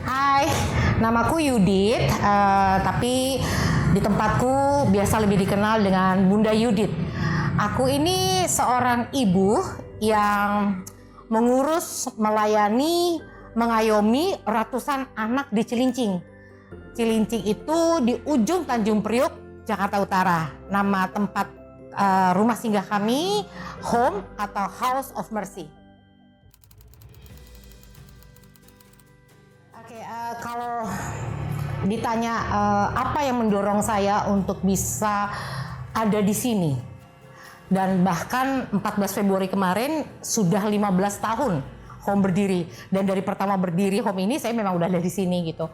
Hai, namaku Yudit, tapi di tempatku biasa lebih dikenal dengan Bunda Yudit. Aku ini seorang ibu yang mengurus, melayani, mengayomi ratusan anak di Cilincing. Cilincing itu di ujung Tanjung Priok, Jakarta Utara. Nama tempat rumah singgah kami, Home atau House of Mercy. Kalau ditanya apa yang mendorong saya untuk bisa ada di sini, dan bahkan 14 Februari kemarin sudah 15 tahun Home berdiri, dan dari pertama berdiri Home ini saya memang udah ada di sini gitu.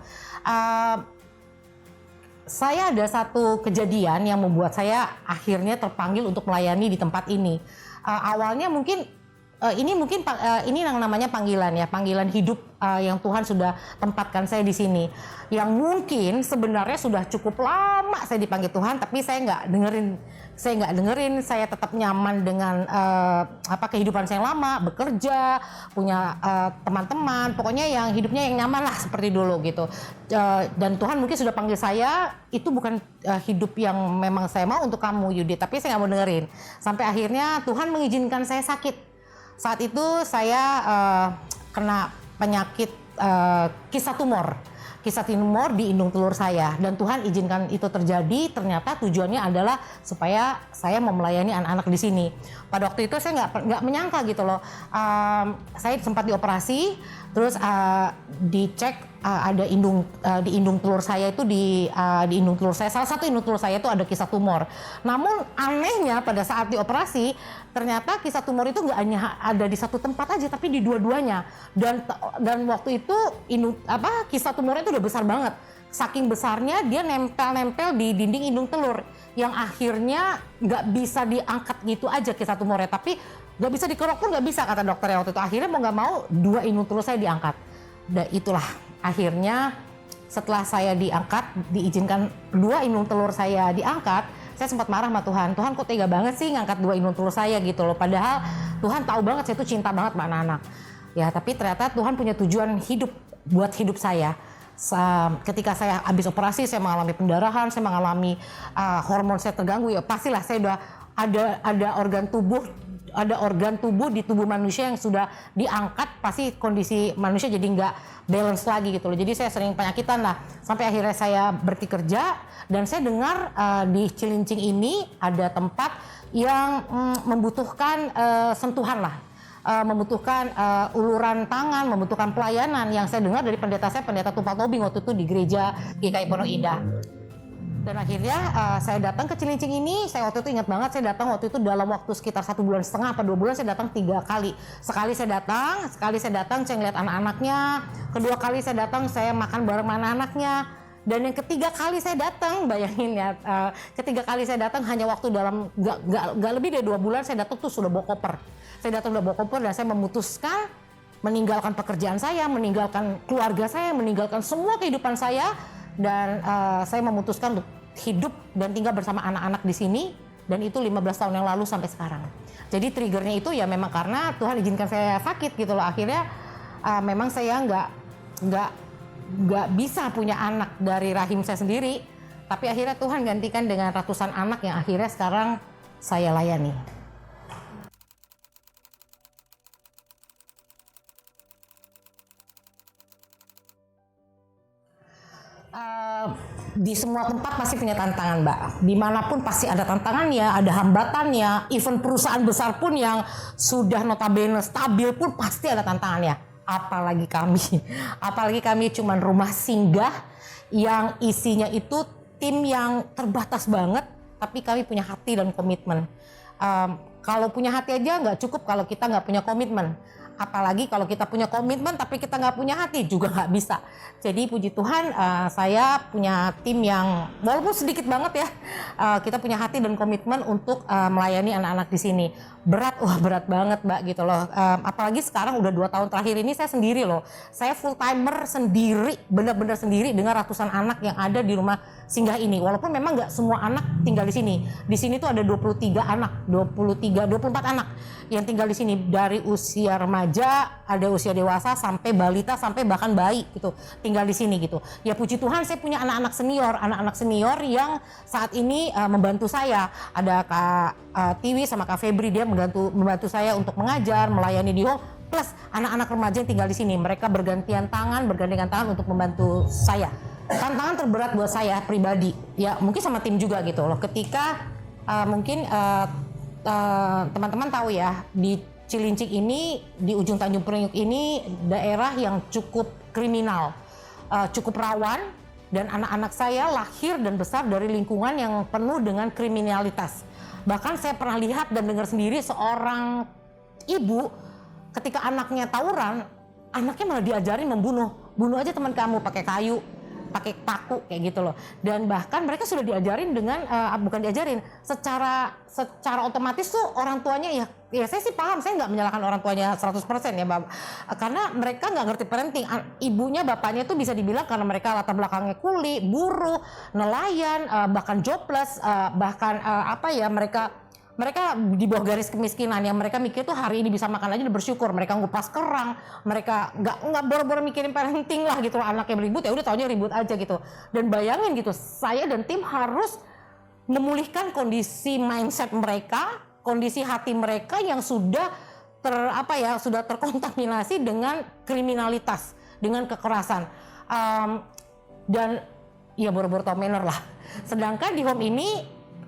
Saya ada satu kejadian yang membuat saya akhirnya terpanggil untuk melayani di tempat ini. Awalnya mungkin ini yang namanya panggilan ya, panggilan hidup yang Tuhan sudah tempatkan saya di sini. Yang mungkin sebenarnya sudah cukup lama saya dipanggil Tuhan, tapi saya nggak dengerin. Saya tetap nyaman dengan kehidupan saya yang lama, bekerja, punya teman-teman, pokoknya yang hidupnya yang nyaman lah seperti dulu gitu. Dan Tuhan mungkin sudah panggil saya, itu bukan hidup yang memang saya mau untuk kamu Yudit, tapi saya nggak mau dengerin. Sampai akhirnya Tuhan mengizinkan saya sakit. Saat itu saya kena penyakit kisah tumor di indung telur saya, dan Tuhan izinkan itu terjadi. Ternyata tujuannya adalah supaya saya mau melayani anak-anak di sini. Pada waktu itu saya nggak menyangka gitu loh. Saya sempat dioperasi, terus dicek ada di indung telur saya itu di indung telur saya, salah satu indung telur saya itu ada kisah tumor. Namun anehnya pada saat dioperasi ternyata kisah tumor itu nggak hanya ada di satu tempat aja, tapi di dua-duanya. Dan waktu itu kisah tumornya itu udah besar banget. Saking besarnya dia nempel di dinding indung telur, yang akhirnya nggak bisa diangkat gitu aja kisah tumornya. Tapi nggak bisa dikerok pun nggak bisa kata dokternya waktu itu. Akhirnya mau nggak mau 2 indung telur saya diangkat. Dan itulah akhirnya setelah saya diizinkan 2 indung telur saya diangkat, saya sempat marah sama Tuhan. Tuhan kok tega banget sih ngangkat 2 indung telur saya gitu loh. Padahal Tuhan tahu banget saya tuh cinta banget sama anak-anak. Ya tapi ternyata Tuhan punya tujuan hidup buat hidup saya. Ketika saya habis operasi, saya mengalami pendarahan, saya mengalami hormon saya terganggu, ya pastilah saya udah ada organ tubuh di tubuh manusia yang sudah diangkat, pasti kondisi manusia jadi nggak balance lagi gitu loh. Jadi saya sering penyakitan lah, sampai akhirnya saya berhenti kerja, dan saya dengar di Cilincing ini ada tempat yang membutuhkan sentuhan lah, membutuhkan uluran tangan, membutuhkan pelayanan. Yang saya dengar dari pendeta Tumpal Tobing waktu itu di gereja GKI Pondok Indah. Dan akhirnya saya datang ke Cilincing ini. Saya waktu itu ingat banget, saya datang waktu itu dalam waktu sekitar 1,5 bulan atau 2 bulan. Saya datang 3 kali. Sekali saya datang saya ngeliat anak-anaknya. Kedua kali saya datang, saya makan bareng anak-anaknya. Dan yang ketiga kali saya datang, bayangin ya, ketiga kali saya datang hanya waktu dalam gak lebih dari 2 bulan. Saya datang tuh sudah bawa koper. Saya datang udah bawa koper, dan saya memutuskan meninggalkan pekerjaan saya, meninggalkan keluarga saya, meninggalkan semua kehidupan saya. Dan saya memutuskan untuk hidup dan tinggal bersama anak-anak di sini, dan itu 15 tahun yang lalu sampai sekarang. Jadi triggernya itu ya memang karena Tuhan izinkan saya sakit gitu loh. Akhirnya memang saya nggak bisa punya anak dari rahim saya sendiri, tapi akhirnya Tuhan gantikan dengan ratusan anak yang akhirnya sekarang saya layani. Di semua tempat pasti punya tantangan, Mbak. Dimanapun pasti ada tantangannya, ada hambatannya. Even perusahaan besar pun yang sudah notabene stabil pun pasti ada tantangannya. Apalagi kami cuman rumah singgah yang isinya itu tim yang terbatas banget, tapi kami punya hati dan komitmen. Kalau punya hati aja nggak cukup kalau kita nggak punya komitmen. Apalagi kalau kita punya komitmen tapi kita nggak punya hati, juga nggak bisa. Jadi puji Tuhan, saya punya tim yang walaupun sedikit banget ya, kita punya hati dan komitmen untuk melayani anak-anak di sini. Berat banget Mbak gitu loh. Apalagi sekarang udah 2 tahun terakhir ini saya sendiri loh. Saya full timer sendiri, benar-benar sendiri dengan ratusan anak yang ada di rumah singgah ini. Walaupun memang nggak semua anak tinggal di sini. Di sini tuh ada 23 anak, 24 anak yang tinggal di sini, dari usia remaja, ada usia dewasa sampai balita sampai bahkan bayi gitu. Tinggal di sini gitu. Ya puji Tuhan saya punya anak-anak senior yang saat ini membantu saya. Ada Kak Tiwi sama Kak Febri, dia membantu saya untuk mengajar, melayani di home. Plus anak-anak remaja yang tinggal di sini, mereka bergantian tangan untuk membantu saya. Tantangan terberat buat saya pribadi, ya mungkin sama tim juga gitu loh. Ketika mungkin teman-teman tahu ya, di Cilincing ini, di ujung Tanjung Priok ini daerah yang cukup kriminal, cukup rawan, dan anak-anak saya lahir dan besar dari lingkungan yang penuh dengan kriminalitas. Bahkan saya pernah lihat dan dengar sendiri seorang ibu ketika anaknya tawuran, anaknya malah diajarin bunuh aja teman kamu pakai kayu, pakai paku kayak gitu loh. Dan bahkan mereka sudah diajarin dengan bukan diajarin, secara otomatis tuh orang tuanya ya saya sih paham, saya nggak menyalahkan orang tuanya 100% ya Bapak, karena mereka nggak ngerti parenting. Ibunya bapaknya tuh bisa dibilang karena mereka latar belakangnya kuli, buruh, nelayan, bahkan jobless, bahkan mereka di bawah garis kemiskinan, yang mereka mikir tuh hari ini bisa makan aja udah bersyukur. Mereka ngupas kerang, mereka nggak boro-boro mikirin parenting lah gitu loh. Anaknya beribut ya udah taunya ribut aja gitu. Dan bayangin gitu, saya dan tim harus memulihkan kondisi mindset mereka, kondisi hati mereka yang sudah terkontaminasi dengan kriminalitas, dengan kekerasan, dan ya boro-boro tau manner lah. Sedangkan di home ini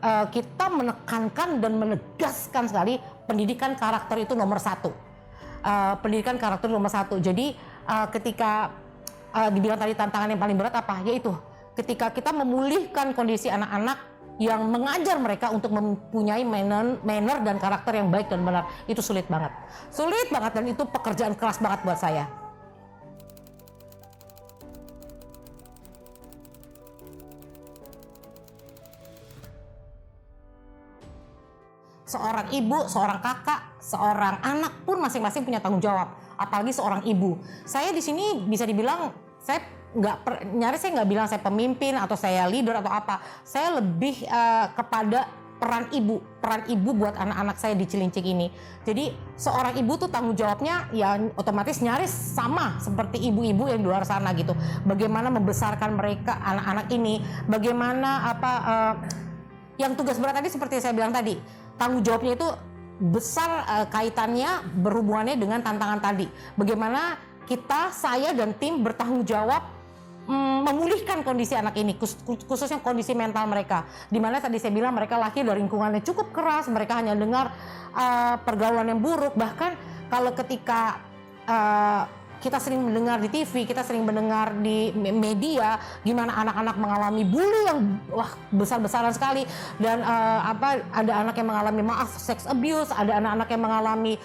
kita menekankan dan menegaskan sekali pendidikan karakter itu nomor satu. Pendidikan karakter nomor satu. Jadi ketika dibilang tadi tantangan yang paling berat apa? Yaitu ketika kita memulihkan kondisi anak-anak, yang mengajar mereka untuk mempunyai manner dan karakter yang baik dan benar, itu sulit banget. Sulit banget, dan itu pekerjaan keras banget buat saya. Seorang ibu, seorang kakak, seorang anak pun masing-masing punya tanggung jawab. Apalagi seorang ibu. Saya di sini bisa dibilang saya nggak bilang saya pemimpin atau saya leader atau apa. Saya lebih kepada peran ibu buat anak-anak saya di Cilincing ini. Jadi seorang ibu tuh tanggung jawabnya ya otomatis nyaris sama seperti ibu-ibu yang di luar sana gitu. Bagaimana membesarkan mereka, anak-anak ini, bagaimana yang tugas berat tadi seperti saya bilang tadi, tanggung jawabnya itu besar, kaitannya berhubungannya dengan tantangan tadi. Bagaimana saya dan tim bertanggung jawab memulihkan kondisi anak ini, khususnya kondisi mental mereka. Dimana tadi saya bilang mereka lahir dari lingkungan yang cukup keras, mereka hanya dengar pergaulan yang buruk. Bahkan kalau ketika kita sering mendengar di TV, kita sering mendengar di media gimana anak-anak mengalami bully yang besar-besaran sekali, dan ada anak yang mengalami sex abuse, ada anak-anak yang mengalami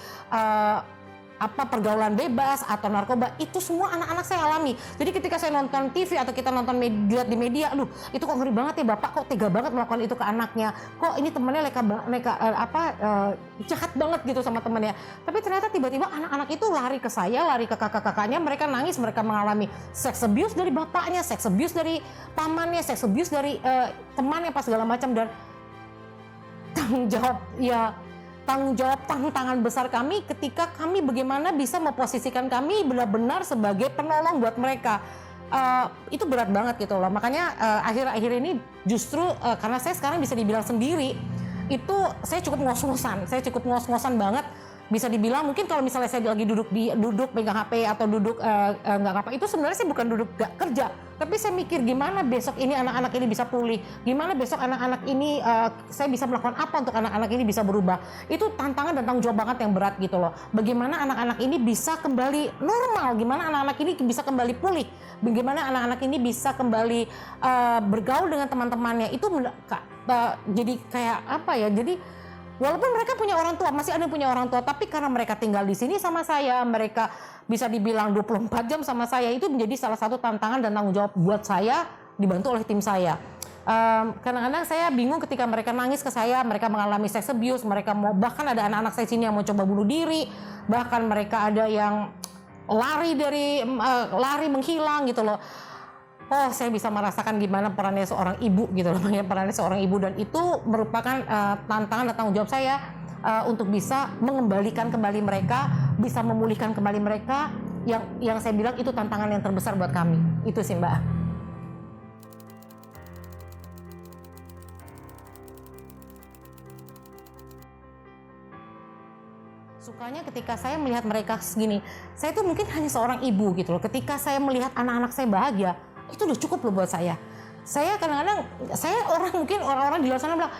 pergaulan bebas atau narkoba. Itu semua anak-anak saya alami. Jadi ketika saya nonton TV atau kita nonton lihat di media, aduh itu kok ngeri banget ya, bapak kok tega banget melakukan itu ke anaknya, kok ini temennya jahat banget gitu sama temennya. Tapi ternyata tiba-tiba anak-anak itu lari ke saya, lari ke kakak-kakaknya, mereka nangis, mereka mengalami sex abuse dari bapaknya, sex abuse dari pamannya, sex abuse dari temannya, pas segala macam. Dan tanggung jawab tantangan besar kami ketika kami bagaimana bisa memposisikan kami benar-benar sebagai penolong buat mereka. Itu berat banget gitu loh. Makanya akhir-akhir ini justru karena saya sekarang bisa dibilang sendiri, itu saya cukup ngos-ngosan banget. Bisa dibilang mungkin kalau misalnya saya lagi duduk pegang HP atau duduk nggak apa, itu sebenarnya saya bukan duduk gak kerja, tapi saya mikir gimana besok ini anak-anak ini bisa pulih, gimana besok anak-anak ini saya bisa melakukan apa untuk anak-anak ini bisa berubah. Itu tantangan dan tanggung jawab banget yang berat gitu loh. Bagaimana anak-anak ini bisa kembali normal, gimana anak-anak ini bisa kembali pulih, bagaimana anak-anak ini bisa kembali bergaul dengan teman-temannya. Itu jadi kayak apa ya, jadi walaupun mereka punya orang tua, masih ada yang punya orang tua, tapi karena mereka tinggal di sini sama saya, mereka bisa dibilang 24 jam sama saya, itu menjadi salah satu tantangan dan tanggung jawab buat saya, dibantu oleh tim saya. Kadang-kadang saya bingung ketika mereka nangis ke saya, mereka mengalami sex abuse, bahkan ada anak-anak saya sini yang mau coba bunuh diri, bahkan mereka ada yang lari menghilang gitu loh. oh saya bisa merasakan gimana perannya seorang ibu gitu loh, perannya seorang ibu, dan itu merupakan tantangan dan tanggung jawab saya untuk bisa mengembalikan kembali mereka, bisa memulihkan kembali mereka, yang saya bilang itu tantangan yang terbesar buat kami. Itu sih Mbak. Sukanya ketika saya melihat mereka segini, saya tuh mungkin hanya seorang ibu gitu loh. Ketika saya melihat anak-anak saya bahagia, itu udah cukup loh buat saya. Saya kadang-kadang, orang-orang di luar sana bilang,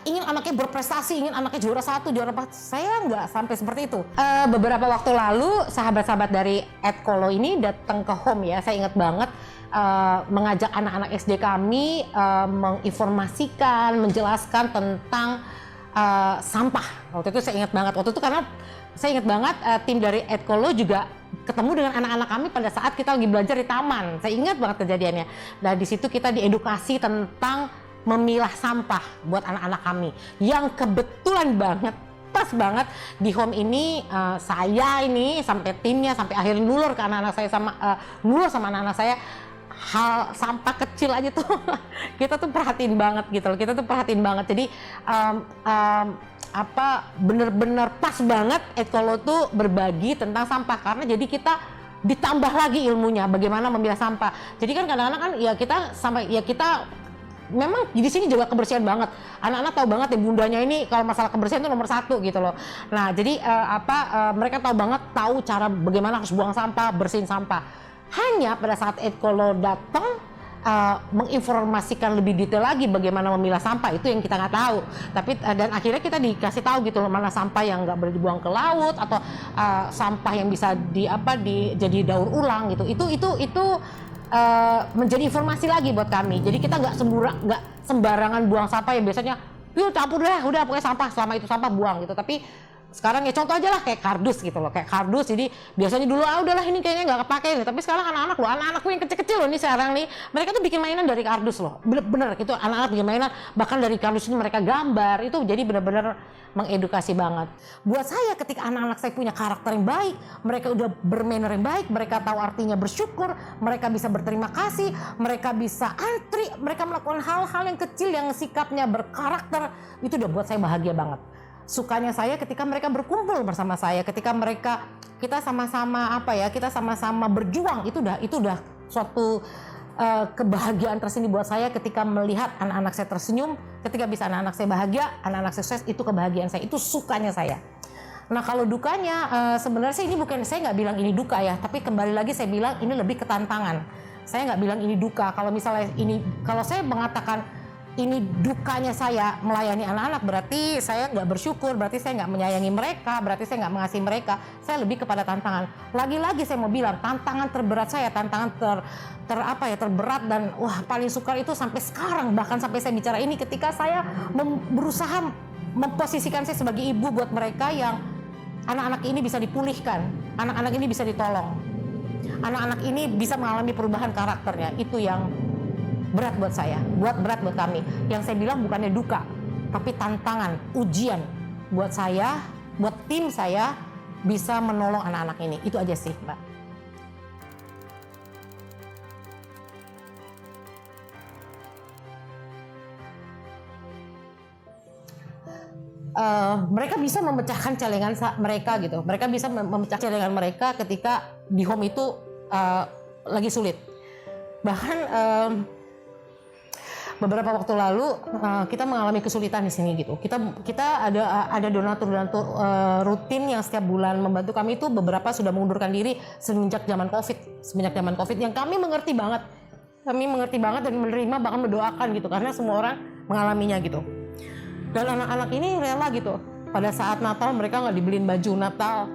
ingin anaknya berprestasi, ingin anaknya juara 1, juara 4. Saya nggak sampai seperti itu. Beberapa waktu lalu, sahabat-sahabat dari @kolo ini datang ke home ya, saya ingat banget. Mengajak anak-anak SD kami menginformasikan, menjelaskan tentang sampah. Waktu itu saya ingat banget. Waktu itu karena saya ingat banget tim dari @kolo juga ketemu dengan anak-anak kami pada saat kita lagi belajar di taman. Saya ingat banget kejadiannya. Nah di situ kita diedukasi tentang memilah sampah buat anak-anak kami. Yang kebetulan banget, pas banget di home ini saya ini sampai timnya sampai akhirnya nulur ke anak-anak saya nulur sama anak-anak saya. Hal sampah kecil aja tuh kita tuh perhatiin banget gitu loh, kita tuh perhatiin banget. Jadi bener-bener pas banget @kolo tuh berbagi tentang sampah, karena jadi kita ditambah lagi ilmunya bagaimana memilah sampah. Jadi kan kadang-kadang kan kita memang di sini juga kebersihan banget. Anak-anak tahu banget ya bundanya ini kalau masalah kebersihan itu nomor 1 gitu loh. Nah jadi mereka tahu cara bagaimana harus buang sampah, bersihin sampah. Hanya pada saat @kolo datang menginformasikan lebih detail lagi bagaimana memilah sampah, itu yang kita nggak tahu. Tapi dan akhirnya kita dikasih tahu gitu loh, mana sampah yang nggak boleh dibuang ke laut atau sampah yang bisa jadi daur ulang gitu. Itu menjadi informasi lagi buat kami. Jadi kita nggak sembarangan buang sampah yang biasanya yuk campur deh, udah pokoknya sampah, selama itu sampah buang gitu. Tapi sekarang ya contoh aja lah kayak kardus gitu loh, kayak kardus. Jadi biasanya dulu udahlah ini kayaknya nggak kepake nih, tapi sekarang anak-anakku yang kecil-kecil loh nih sekarang nih, mereka tuh bikin mainan dari kardus loh, bener gitu. Anak-anak bikin mainan bahkan dari kardus ini mereka gambar, itu jadi bener-bener mengedukasi banget. Buat saya ketika anak-anak saya punya karakter yang baik, mereka udah bermanner yang baik, mereka tahu artinya bersyukur, mereka bisa berterima kasih, mereka bisa antri, mereka melakukan hal-hal yang kecil yang sikapnya berkarakter, itu udah buat saya bahagia banget. Sukanya saya ketika mereka berkumpul bersama saya, ketika kita sama-sama berjuang, itu udah suatu kebahagiaan tersendiri buat saya ketika melihat anak-anak saya tersenyum, ketika bisa anak-anak saya bahagia, anak-anak sukses, itu kebahagiaan saya, itu sukanya saya. Nah kalau dukanya sebenarnya saya nggak bilang ini duka ya, tapi kembali lagi saya bilang ini lebih ke tantangan. Saya nggak bilang ini duka. Kalau saya mengatakan ini dukanya saya melayani anak-anak, berarti saya nggak bersyukur, berarti saya nggak menyayangi mereka, berarti saya nggak mengasihi mereka. Saya lebih kepada tantangan. Lagi-lagi saya mau bilang tantangan terberat saya, tantangan terberat dan paling sukar itu sampai sekarang, bahkan sampai saya bicara ini ketika saya berusaha memposisikan saya sebagai ibu buat mereka yang anak-anak ini bisa dipulihkan, anak-anak ini bisa ditolong, anak-anak ini bisa mengalami perubahan karakternya. Itu yang berat buat saya, berat buat kami. Yang saya bilang bukannya duka, tapi tantangan, ujian buat saya, buat tim saya bisa menolong anak-anak ini. Itu aja sih, Mbak. Mereka bisa memecahkan celengan mereka gitu. Mereka bisa memecahkan celengan mereka ketika di home itu lagi sulit. Bahkan beberapa waktu lalu kita mengalami kesulitan di sini gitu. Kita ada donatur rutin yang setiap bulan membantu kami, itu beberapa sudah mengundurkan diri semenjak zaman Covid yang kami mengerti banget. Kami mengerti banget dan menerima, bahkan mendoakan gitu, karena semua orang mengalaminya gitu. Dan anak-anak ini rela gitu. Pada saat Natal mereka nggak dibeliin baju Natal.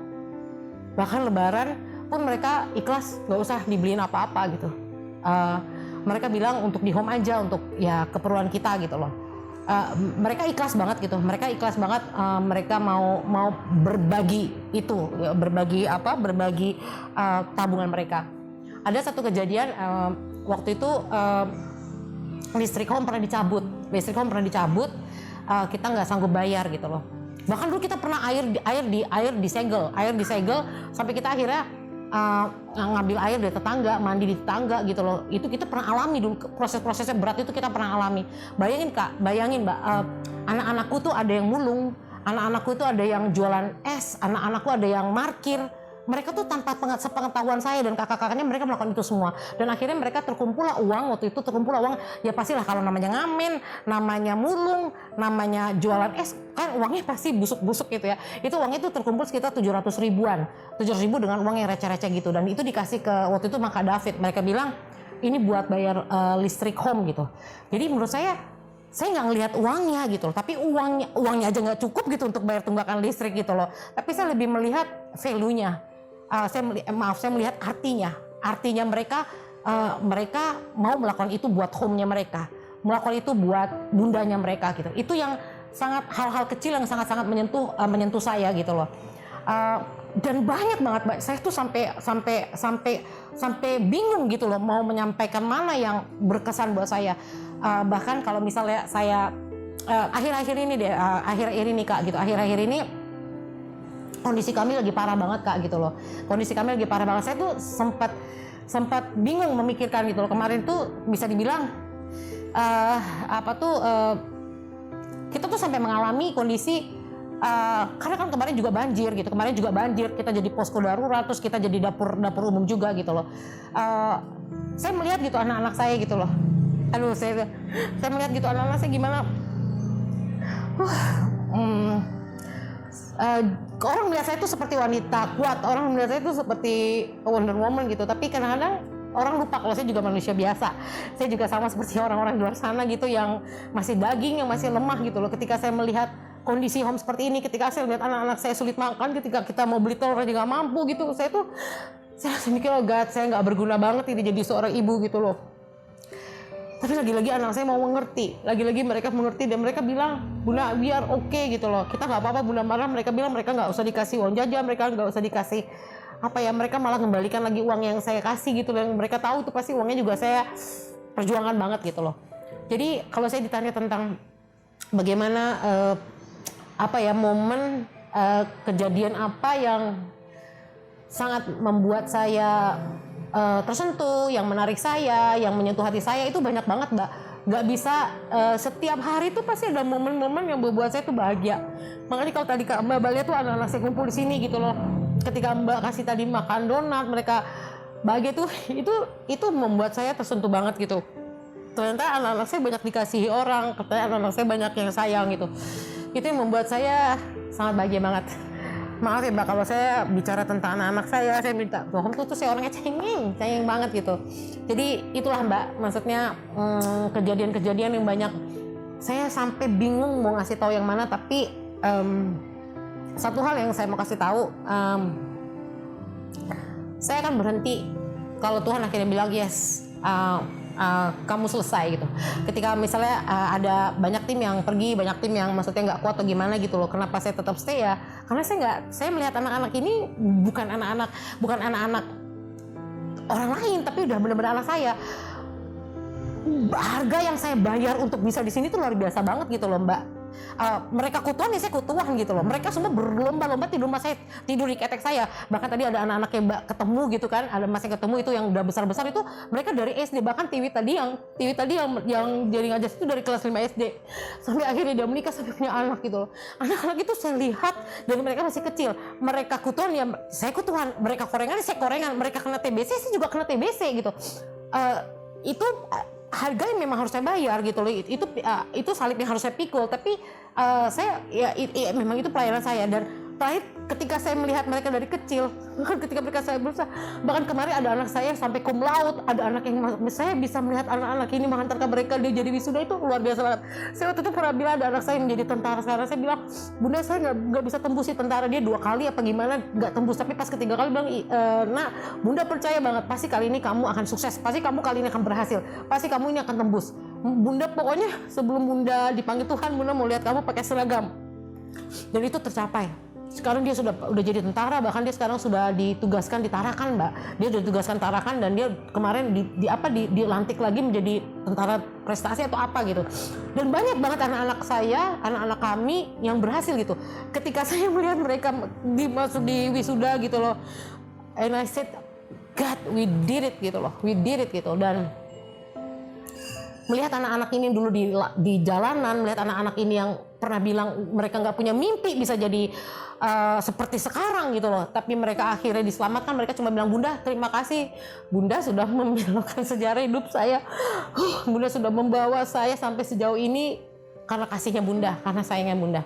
Bahkan Lebaran pun mereka ikhlas, nggak usah dibeliin apa-apa gitu. Mereka bilang untuk di home aja, untuk ya keperluan kita gitu loh. Mereka ikhlas banget gitu. Mereka ikhlas banget. Mereka mau berbagi itu, berbagi tabungan mereka. Ada satu kejadian waktu itu listrik home pernah dicabut. Kita nggak sanggup bayar gitu loh. Bahkan dulu kita pernah air disegel sampai kita akhirnya ngambil air dari tetangga, mandi di tetangga gitu loh. Itu kita pernah alami dulu, proses-prosesnya berat itu kita pernah alami. Bayangin Kak, bayangin Mbak, anak-anakku tuh ada yang mulung, anak-anakku tuh ada yang jualan es, anak-anakku ada yang markir. Mereka tuh tanpa sepengetahuan saya dan kakak-kakaknya mereka melakukan itu semua. Dan akhirnya mereka terkumpullah uang, waktu itu terkumpullah uang, ya pastilah kalau namanya ngamen, namanya mulung, namanya jualan es, kan uangnya pasti busuk-busuk gitu ya. Itu uangnya itu terkumpul sekitar 700 ribuan, 700 ribu dengan uang yang receh-receh gitu. Dan itu dikasih ke waktu itu Maka David, mereka bilang ini buat bayar listrik home gitu. Jadi menurut saya nggak ngelihat uangnya gitu loh, tapi uangnya aja nggak cukup gitu untuk bayar tunggakan listrik gitu loh. Tapi saya lebih melihat value-nya. Saya melihat artinya mereka mau melakukan itu buat home-nya mereka, melakukan itu buat bundanya mereka gitu. Itu yang sangat hal-hal kecil yang sangat-sangat menyentuh saya gitu loh. Dan banyak banget Mbak, saya tuh sampai bingung gitu loh mau menyampaikan mana yang berkesan buat saya. Bahkan kalau misalnya saya akhir-akhir ini Kak gitu, akhir-akhir ini kondisi kami lagi parah banget Kak gitu loh. Kondisi kami lagi parah banget. Saya tuh sempat bingung memikirkan gitu loh. Kemarin tuh bisa dibilang kita tuh sampai mengalami kondisi karena kan kemarin juga banjir gitu. Kemarin juga banjir, kita jadi posko darurat, terus kita jadi dapur umum juga gitu loh. Saya melihat gitu anak-anak saya gitu loh. Aduh, saya melihat gitu anak-anak saya gimana. Orang melihat saya itu seperti wanita kuat, orang melihat saya itu seperti Wonder Woman gitu. Tapi kadang-kadang orang lupa kalau saya juga manusia biasa. Saya juga sama seperti orang-orang di luar sana gitu yang masih daging, yang masih lemah gitu loh. Ketika saya melihat kondisi home seperti ini, ketika saya melihat anak-anak saya sulit makan, ketika kita mau beli telur aja nggak mampu gitu, saya mikir, oh God, saya nggak berguna banget ini jadi seorang ibu gitu loh. Tapi lagi-lagi anak saya mau mengerti, lagi-lagi mereka mengerti dan mereka bilang, Bunda biar oke gitu loh, kita nggak apa-apa Bunda marah. Mereka bilang mereka nggak usah dikasih uang jajan, mereka nggak usah dikasih mereka malah kembalikan lagi uang yang saya kasih gitu. Dan mereka tahu tuh pasti uangnya juga saya perjuangan banget gitu loh. Jadi kalau saya ditanya tentang bagaimana momen kejadian apa yang sangat membuat saya tersentuh, yang menarik saya, yang menyentuh hati saya, itu banyak banget Mbak. Gak bisa setiap hari tuh pasti ada momen-momen yang membuat saya tuh bahagia. Makanya kalau tadi Kak Mbak lihat tuh anak-anak saya kumpul di sini gitu loh. Ketika Mbak kasih tadi makan donat, mereka bahagia tuh, itu membuat saya tersentuh banget gitu. Ternyata anak-anak saya banyak dikasihi orang, katanya anak-anak saya banyak yang sayang gitu. Itu yang membuat saya sangat bahagia banget. Maaf ya Mbak, kalau saya bicara tentang anak-anak saya minta Tuhan tuh saya orangnya cengeng banget gitu. Jadi itulah Mbak, maksudnya kejadian-kejadian yang banyak saya sampai bingung mau ngasih tahu yang mana. Tapi satu hal yang saya mau kasih tahu, saya akan berhenti kalau Tuhan akhirnya bilang yes, kamu selesai gitu. Ketika misalnya ada banyak tim yang pergi, banyak tim yang maksudnya nggak kuat atau gimana gitu loh. Kenapa saya tetap stay ya? Karena saya melihat anak-anak ini bukan anak-anak orang lain, tapi udah benar-benar anak saya. Harga yang saya bayar untuk bisa di sini tuh luar biasa banget gitu loh Mbak. Mereka kutuan ya saya kutuan gitu loh. Mereka semua berlomba-lomba tidur rumah saya, tidur di ketek saya. Bahkan tadi ada anak-anak yang Mbak ketemu gitu kan, ada mas yang ketemu itu yang udah besar-besar itu mereka dari SD. Bahkan Tiwi tadi yang jadi ngajar itu dari kelas 5 SD sampai akhirnya dia menikah sampai punya anak gitu loh. Anak-anak itu saya lihat dari mereka masih kecil, mereka kutuan ya saya kutuan, mereka korengan saya korengan, mereka kena TBC saya juga kena TBC gitu. Itu harga yang memang harus saya bayar gitu loh. Itu salib yang harus saya pikul. Tapi saya memang itu pelayanan saya. Dan terakhir ketika saya melihat mereka dari kecil, ketika mereka saya berusaha, bahkan kemarin ada anak saya yang sampai cum laude, ada anak yang saya bisa melihat anak-anak ini mengantarkan mereka dia jadi wisuda, itu luar biasa banget. Saya waktu itu pernah bilang ada anak saya yang menjadi tentara sekarang, saya bilang Bunda saya nggak bisa tembusi tentara, dia 2 kali apa gimana nggak tembus, tapi pas ketiga kali bilang nak Bunda percaya banget pasti kali ini kamu akan sukses, pasti kamu kali ini akan berhasil, pasti kamu ini akan tembus. Bunda pokoknya sebelum Bunda dipanggil Tuhan, Bunda mau lihat kamu pakai seragam, dan itu tercapai. Sekarang dia sudah jadi tentara, bahkan dia sekarang sudah ditugaskan di Tarakan Mbak. Dia sudah ditugaskan Tarakan dan dia kemarin dilantik lagi menjadi tentara prestasi atau apa gitu. Dan banyak banget anak-anak saya, anak-anak kami yang berhasil gitu. Ketika saya melihat mereka masuk di wisuda gitu loh, And I said, God, we did it gitu loh, we did it gitu. Dan melihat anak-anak ini dulu di jalanan, melihat anak-anak ini yang pernah bilang mereka nggak punya mimpi bisa jadi seperti sekarang gitu loh, tapi mereka akhirnya diselamatkan. Mereka cuma bilang, Bunda terima kasih, Bunda sudah membelokkan sejarah hidup saya, Bunda sudah membawa saya sampai sejauh ini karena kasihnya Bunda, karena sayangnya Bunda.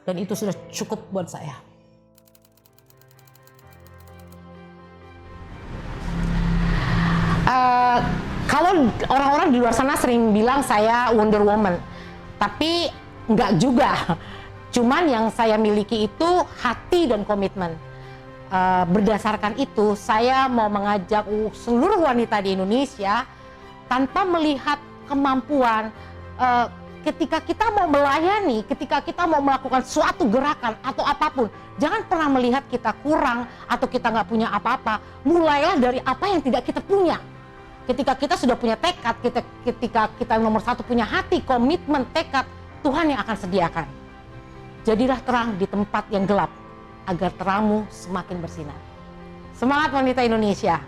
Dan itu sudah cukup buat saya. Kalau orang-orang di luar sana sering bilang saya Wonder Woman, tapi enggak juga. Cuman yang saya miliki itu hati dan komitmen. Berdasarkan itu, saya mau mengajak seluruh wanita di Indonesia tanpa melihat kemampuan. Ketika kita mau melayani, ketika kita mau melakukan suatu gerakan atau apapun, jangan pernah melihat kita kurang atau kita nggak punya apa-apa. Mulailah dari apa yang tidak kita punya. Ketika kita sudah punya tekad, ketika kita nomor satu punya hati, komitmen, tekad, Tuhan yang akan sediakan. Jadilah terang di tempat yang gelap, agar terangmu semakin bersinar. Semangat wanita Indonesia!